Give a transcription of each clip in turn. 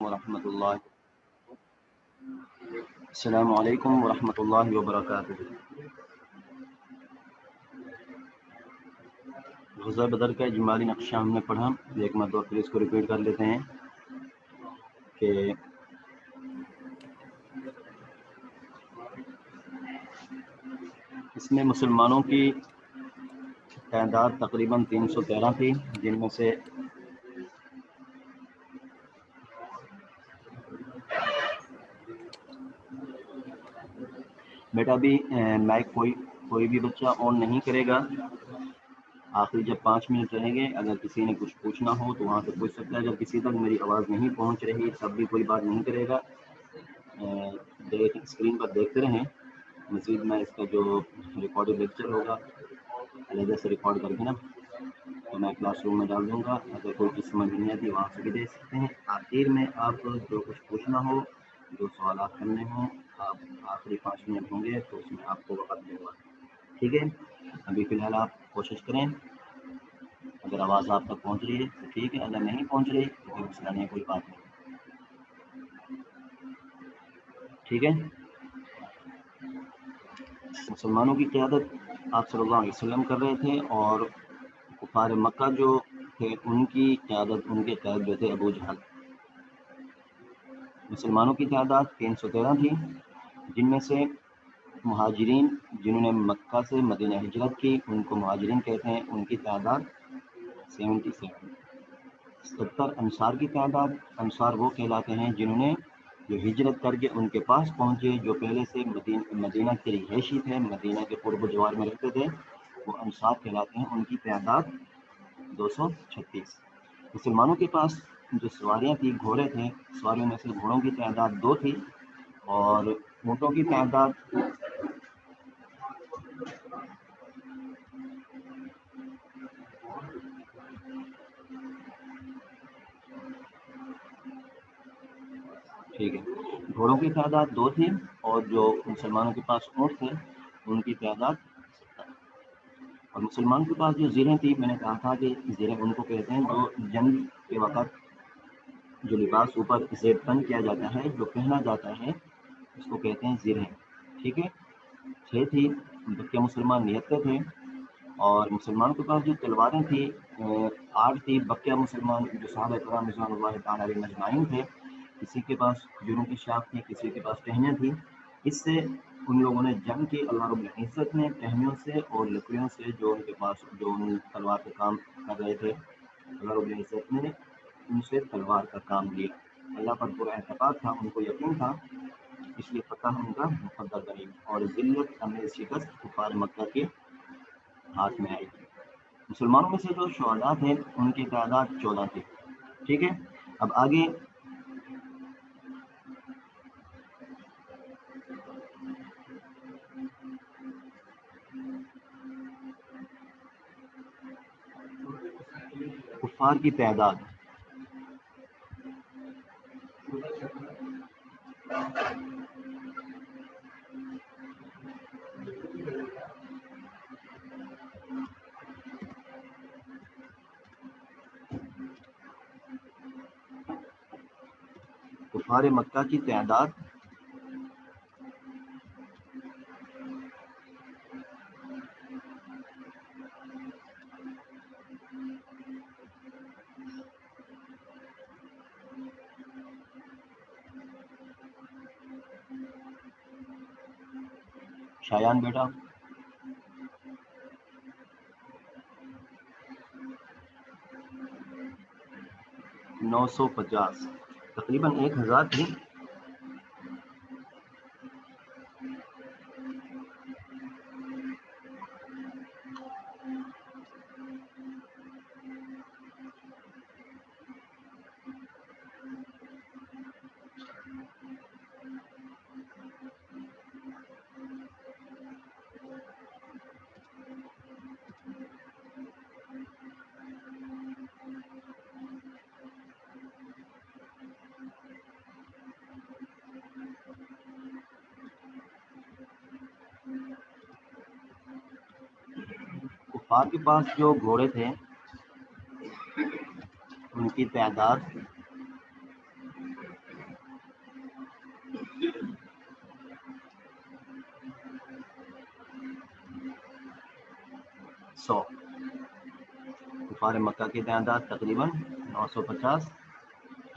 ورحمۃ اللہ السلام علیکم ورحمۃ اللہ وبرکاتہ۔ غزوہ بدر کا اجمالی نقشہ ہم نے پڑھا، ایک مرتبہ پھر اس کو ریپیٹ کر لیتے ہیں کہ اس میں مسلمانوں کی تعداد تقریباً 313 تھی، جن میں سے بیٹا بھی مائک کوئی بھی بچہ آن نہیں کرے گا۔ آخری جب 5 منٹ رہیں گے، اگر کسی نے کچھ پوچھنا ہو تو وہاں سے پوچھ سکتا ہے۔ جب کسی تک میری آواز نہیں پہنچ رہی تب بھی کوئی بات نہیں کرے گا، اسکرین پر دیکھتے رہیں۔ مزید میں اس کا جو ریکارڈڈ لیکچر ہوگا علیحدہ سے ریکارڈ کر کے نا تو میں کلاس روم میں ڈال دوں گا، اگر کوئی چیز سمجھ نہیں آتی وہاں سے بھی دیکھ سکتے ہیں۔ آخر میں آپ جو کچھ پوچھنا ہو، جو سوالات کرنے ہوں، آپ آخری 5 منٹ ہوں گے تو اس میں آپ کو وقت دوں گا، ٹھیک ہے؟ ابھی فی الحال آپ کوشش کریں، اگر آواز آپ تک پہنچ رہی ہے تو ٹھیک ہے، اگر نہیں پہنچ رہی تو کوئی مسئلہ نہیں، کوئی بات نہیں، ٹھیک ہے؟ مسلمانوں کی قیادت آپ صلی اللہ علیہ وسلم کر رہے تھے، اور کفار مکہ جو تھے ان کی قیادت، ان کے قائد جو تھے ابو جہل۔ مسلمانوں کی تعداد 313 تھی، جن میں سے مہاجرین جنہوں نے مکہ سے مدینہ ہجرت کی ان کو مہاجرین کہتے ہیں، ان کی تعداد 77۔ 70 انصار کی تعداد، انصار وہ کہلاتے ہیں جنہوں نے جو ہجرت کر کے ان کے پاس پہنچے، جو پہلے سے مدینہ کے رہائشی تھے، مدینہ کے قرب و جوار میں رہتے تھے، وہ انصار کہلاتے ہیں، ان کی تعداد 236۔ مسلمانوں کے پاس جو سواریاں تھیں، گھوڑے تھے، سواریوں میں سے گھوڑوں کی تعداد 2 تھی، اور اونٹوں کی تعداد ٹھیک ہے، گھوڑوں کی تعداد 2 تھی، اور جو مسلمانوں کے پاس اونٹ تھے ان کی تعداد 70۔ اور مسلمانوں کے پاس جو زرہیں تھی، میں نے کہا تھا کہ زرہیں ان کو کہتے ہیں جو جنگ کے وقت جو لباس اوپر زیب تن کیا جاتا ہے، جو پہنا جاتا ہے، اس کو کہتے ہیں زرہیں، ٹھیک ہے؟ 6 تھی، بقیہ مسلمان نہتے تھے۔ اور مسلمانوں کے پاس جو تلواریں تھیں 8 تھی، بقیہ مسلمان جو صحابہ کرام رضوان اللہ تعالیٰ علیہم اجمعین تھے، کسی کے پاس کھجوروں کی شاخ تھی، کسی کے پاس ٹہنیاں تھیں۔ اس سے ان لوگوں نے جنگ کی، اللہ رب العزت نے ٹہنیوں سے اور لکڑیوں سے جو ان کے پاس جو ان تلوار کا کام کر رہے تھے، اللہ رب العزت نے ان سے تلوار کا کام لیا۔ اللہ پر پورا اعتقاد تھا، ان کو یقین تھا، اس لیے فتح ان کا مقدر بنی، اور ذلت امیر شکست کفار مکہ کے ہاتھ میں آئی۔ مسلمانوں میں سے جو شہداء تھے ان کی تعداد 14 تھی، ٹھیک ہے؟ اب آگے کفار کی تعداد، کفار مکہ کی تعداد شایان بیٹا 950، تقریباً 1000 تھی۔ کفار کے پاس جو گھوڑے تھے ان کی تعداد 100. कुफार मक्का की तादाद तकरीबन 950.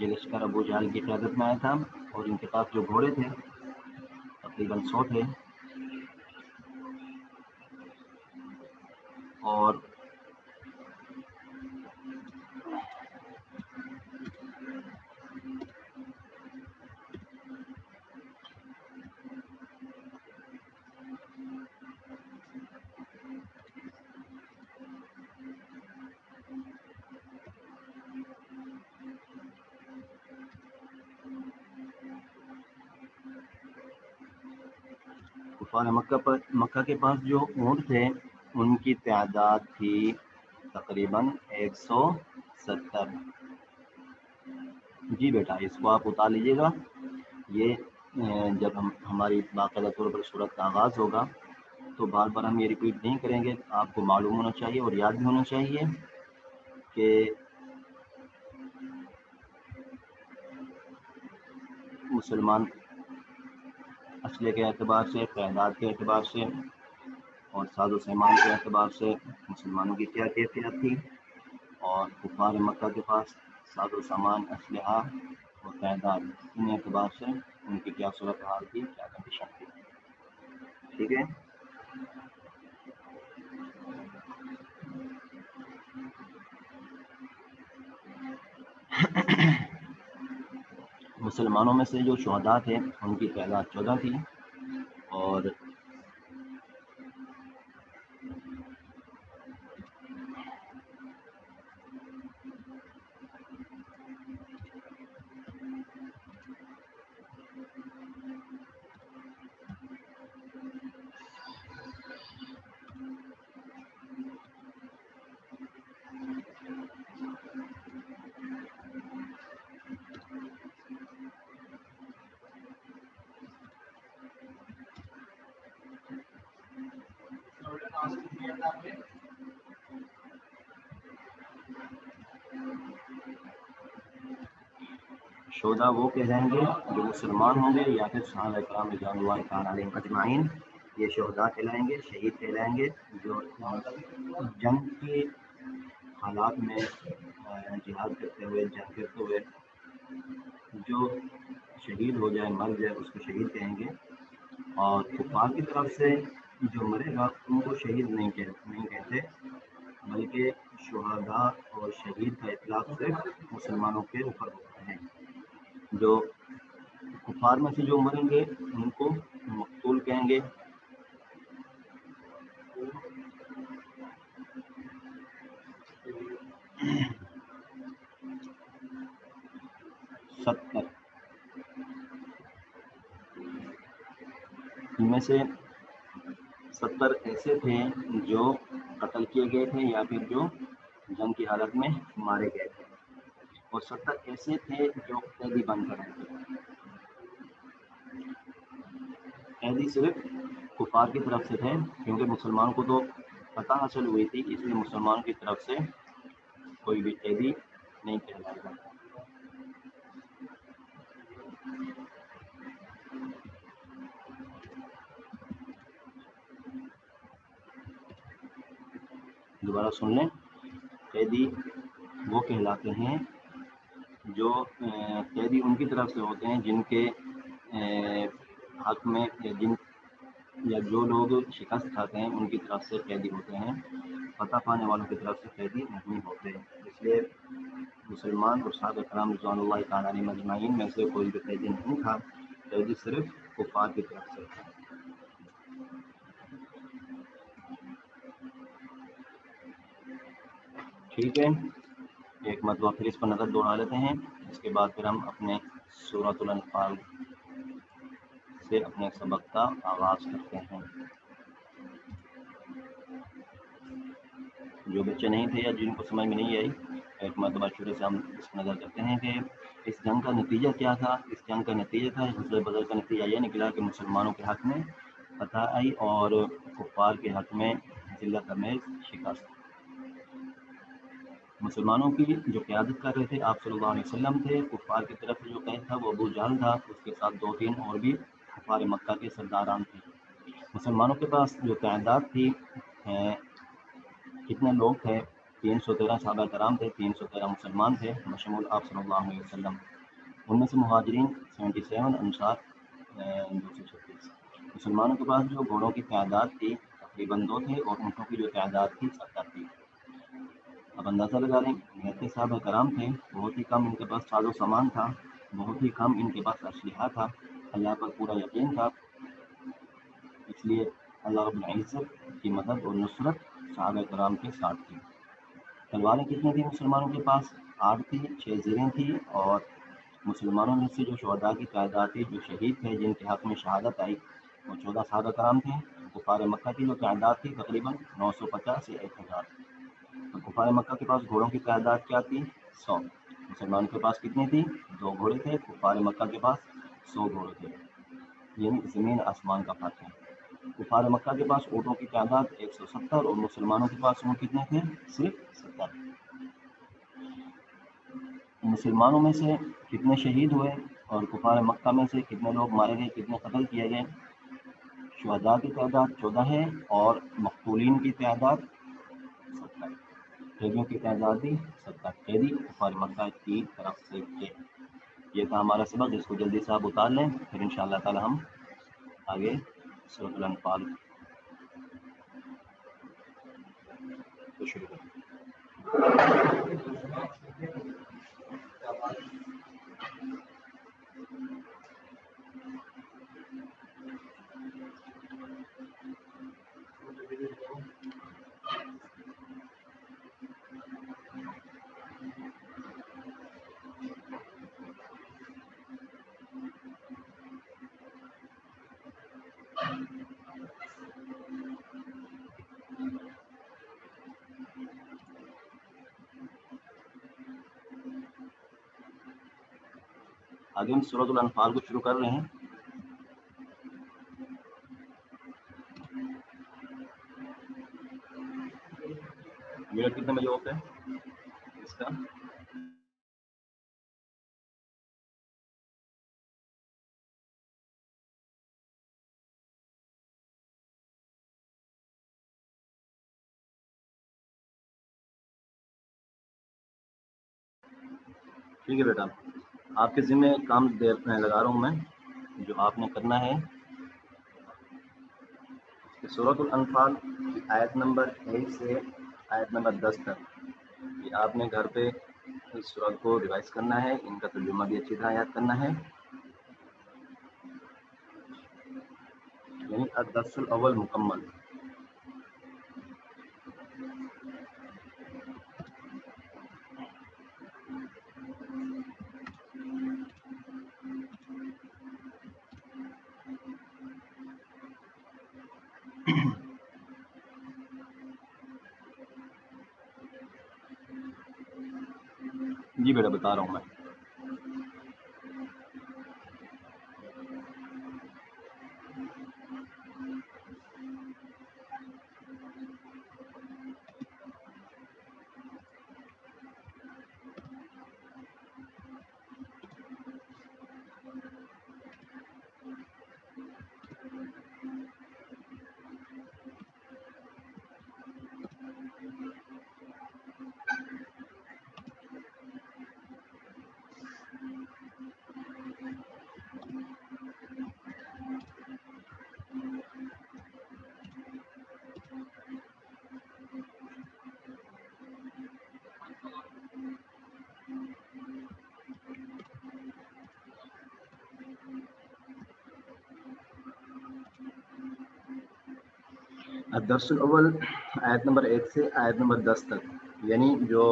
ये लश्कर अबू जहल की क़यादत में आया था और इनके पास जो घोड़े थे तकरीबन 100 थे. और कुफार मक्का के पास जो ऊँट थे उनकी तादाद थी तकरीबन 170. जी बेटा, इसको आप उतार लीजिएगा. ये जब हमारी बाकायदा तौर पर सूरत का आगाज़ होगा तो बार बार हम ये रिपीट नहीं करेंगे. आपको मालूम होना चाहिए और याद भी होना चाहिए कि मुसलमान असले के एतबार से, तादाद के एतबार से और साजो सामान के एतबार से मुसलमानों की क्या कैफियत थी, और कुफार मक्का के पास साजो सामान, असलहा और तादाद, इन एतबार से उनकी क्या सूरत हाल थी, क्या कंडीशन थी. ठीक है. मुसलमानों में से जो शुहदा थे उनकी तादाद 14 थी. और शुहदा वो कहलाएंगे जो मुसलमान होंगे या फिर सहाबा किराम रिज़वानुल्लाहि तआला अलैहिम अजमाइन, ये शुहदा कहलाएंगे, शहीद कहलाएंगे, जो जंग के हालात में जिहाद करते हुए, जंग करते हुए जो शहीद हो जाए, मर जाए, उसको शहीद कहेंगे. और कुफार की तरफ से जो मरेगा उनको शहीद नहीं कहते, बल्कि शुहदा और शहीद का इतलाक़ सिर्फ मुसलमानों के ऊपर होता है. जो कुफार में से जो मरेंगे उनको मक़तूल कहेंगे. इनमें से 70 ऐसे थे जो कत्ल किए गए थे या फिर जो जंग की हालत में मारे गए थे, और 70 ऐसे थे जो कैदी बनकर आए थे. कैदी सिर्फ कुफार की तरफ से थे, क्योंकि मुसलमानों को तो फतह हासिल हुई थी, इसलिए मुसलमानों की तरफ से कोई भी कैदी नहीं कहलाएगा. दोबारा सुन लें. कैदी वो कहलाते हैं जो कैदी उनकी तरफ से होते हैं जिनके हक में या जो लोग शिकस्त खाते हैं उनकी तरफ से कैदी होते हैं. फतह पाने वालों की तरफ से कैदी नहीं होते. इसलिए मुसलमान और सहाबा किराम रिज़वानुल्लाहि तआला अलैहिम अजमाइन में से कोई भी कैदी नहीं था. कैदी सिर्फ कुफार की तरफ से था. ठीक है. एक मरतबा फिर इस पर नज़र दौड़ा लेते हैं, इसके बाद फिर हम अपने सूरतुल अनफाल से अपने सबक का आगाज़ करते हैं. जो बच्चे नहीं थे या जिनको समझ में नहीं आई, एक मरतबा शुरू से हम इस पर नज़र करते हैं कि इस जंग का नतीजा क्या था. इस जंग का नतीजा था, ग़ज़वा बदर का नतीजा यह निकला कि मुसलमानों के हक़ में फतह आई और कुफ़ार के हक़ में ज़िल्लत आमेज़ शिकस्त. मुसलमानों की जो क़यादत कर रहे थे आप सल्लल्लाहु अलैहि वसल्लम थे. कुफ़ार की तरफ से जो क़ैद था वो अबू जहल था, उसके साथ 2-3 और भी कुफ़ार मक्का के सरदारान थे. मुसलमानों के पास जो तादाद थी कितने लोग थे? 313 सहाबा कराम थे, 313 मुसलमान थे बशमूल आप सल्लल्लाहु अलैहि वसल्लम। उनमें से मुहाजिरीन 77, अंसार 236। मुसलमानों के पास जो घोड़ों की तादाद थी तकरीबन 2 थे और ऊँटों की जो तादाद थी 70 थी। अब अंदाज़ा लगा लें, इतने साहबा कराम थे, बहुत ही कम इनके पास साजो सामान था, बहुत ही कम इनके पास असलहा था, अल्लाह पर पूरा यकीन था, इसलिए अल्लाह रब्बुल इज़्ज़त की मदद और नुसरत साहबा कराम के साथ थी। तलवारें कितनी थी मुसलमानों के पास? 8 थी, 6 ज़ीरें थी और मुसलमानों में से जो शुहदा की तादाद थी, जो शहीद थे जिनके हक़ में शहादत आई, वो 14 सहाबा कराम थे। कुफ़ार मक्का की जो तादाद थी तकरीबन 950 या 1000। तो कुफ़ार मक्का के पास घोड़ों की तादाद क्या थी? 100। मुसलमानों के पास कितने थी? 2 घोड़े थे। कुफ़ार मक्का के पास 100 घोड़े थे। यानी ज़मीन आसमान का फ़र्क है। कुफ़ार मक्का के पास ऊँटों की तादाद 170 और मुसलमानों के पास ऊँट कितने थे? सिर्फ 70। मुसलमानों में से कितने शहीद हुए और कुफ़ार मक्का में से कितने लोग मारे गए, कितने कत्ल किए गए? शुहदा की तादाद 14 है और मक़तूलीन की तादाद 70। कैदियों की तादाद भी 70 कैदी कुफ़ार मक्का की तरफ से थे। ये था हमारा सबक, इसको जल्दी से आप उतार लें, फिर इंशाअल्लाह ताला हम आगे सूरह अल-अनफ़ाल को शुरू करें। आगे हम सूरह अल-अनफ़ाल को शुरू कर रहे हैं। मिनट कितने बजे होते हैं इसका? ठीक है बेटा, आपके ज़िम्मे काम लगा रहा हूँ मैं। जो आपने करना है सूरह अल-अनफ़ाल की आयत नंबर 1 से आयत नंबर 10 तक, ये आपने घर पे इस सूरह को रिवाइज करना है, इनका तर्जुमा भी अच्छी तरह याद करना है। यानी अद-दर्सुल अव्वल मुकम्मल। जी बेटा, बता रहा हूँ मैं। अद-दर्सुल अव्वल आयत नंबर 1 से आयत नंबर 10 तक, यानी जो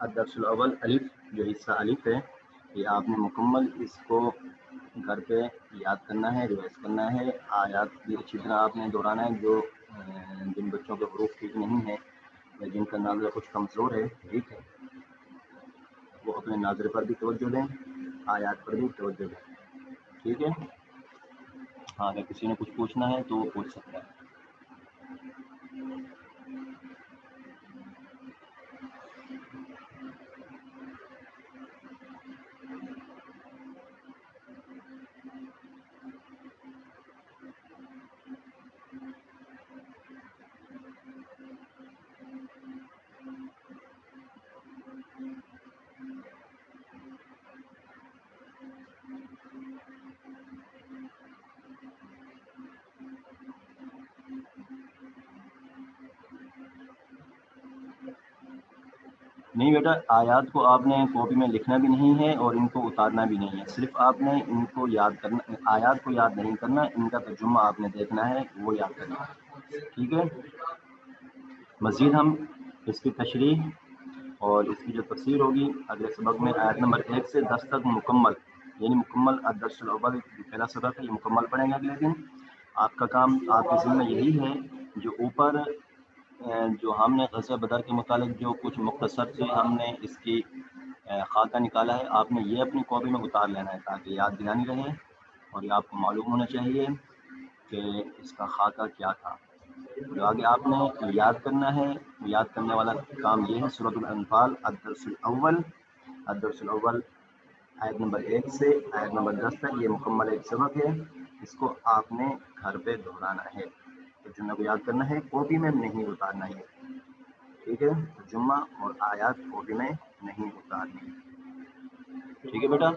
अद-दर्सुल अव्वल अलिफ, जो हिस्सा अलिफ है, ये आपने मुकम्मल इसको घर पे याद करना है, रिवाइज करना है। आयात भी अच्छी तरह आपने दोहराना है। जो जिन बच्चों के हरूफ ठीक नहीं है या जिनका नाज़रा कुछ कमज़ोर है, ठीक है, वो अपने नाज़रे पर भी तवज्जो दें, आयात पर भी तवज्जो दें। ठीक है? हाँ, अगर किसी ने कुछ पूछना है तो वो पूछ सकता है। نہیں بیٹا، آیات کو آپ نے کاپی میں لکھنا بھی نہیں ہے اور ان کو اتارنا بھی نہیں ہے، صرف آپ نے ان کو یاد کرنا، آیات کو یاد نہیں کرنا، ان کا ترجمہ آپ نے دیکھنا ہے، وہ یاد کرنا ہے، ٹھیک ہے۔ مزید ہم اس کی تشریح اور اس کی جو تفسیر ہوگی اگلے سبق میں آیت نمبر 1 سے 10 تک مکمل، یعنی مکمل الدرس الاول پہلا سبق ہے، یہ مکمل پڑھیں گے اگلے دن۔ آپ کا کام، آپ کے ذمہ یہی ہے جو اوپر جو ہم نے غزوہ بدر کے متعلق جو کچھ مختصر سے ہم نے اس کی خاکہ نکالا ہے، آپ نے یہ اپنی کاپی میں اتار لینا ہے تاکہ یاد دلانی رہے، اور یہ آپ کو معلوم ہونا چاہیے کہ اس کا خاکہ کیا تھا۔ جو آگے آپ نے یاد کرنا ہے، یاد کرنے والا کام یہ ہے، سورۃ الانفال الدرس الاول آیت نمبر 1 سے آیت نمبر 10 تک، یہ مکمل ایک سبق ہے، اس کو آپ نے گھر پہ دہرانا ہے، ترجمے کو یاد کرنا ہے، کاپی میں نہیں اتارنا ہے، ٹھیک ہے، ترجمہ اور آیات کاپی میں نہیں اتارنی، ٹھیک ہے بیٹا۔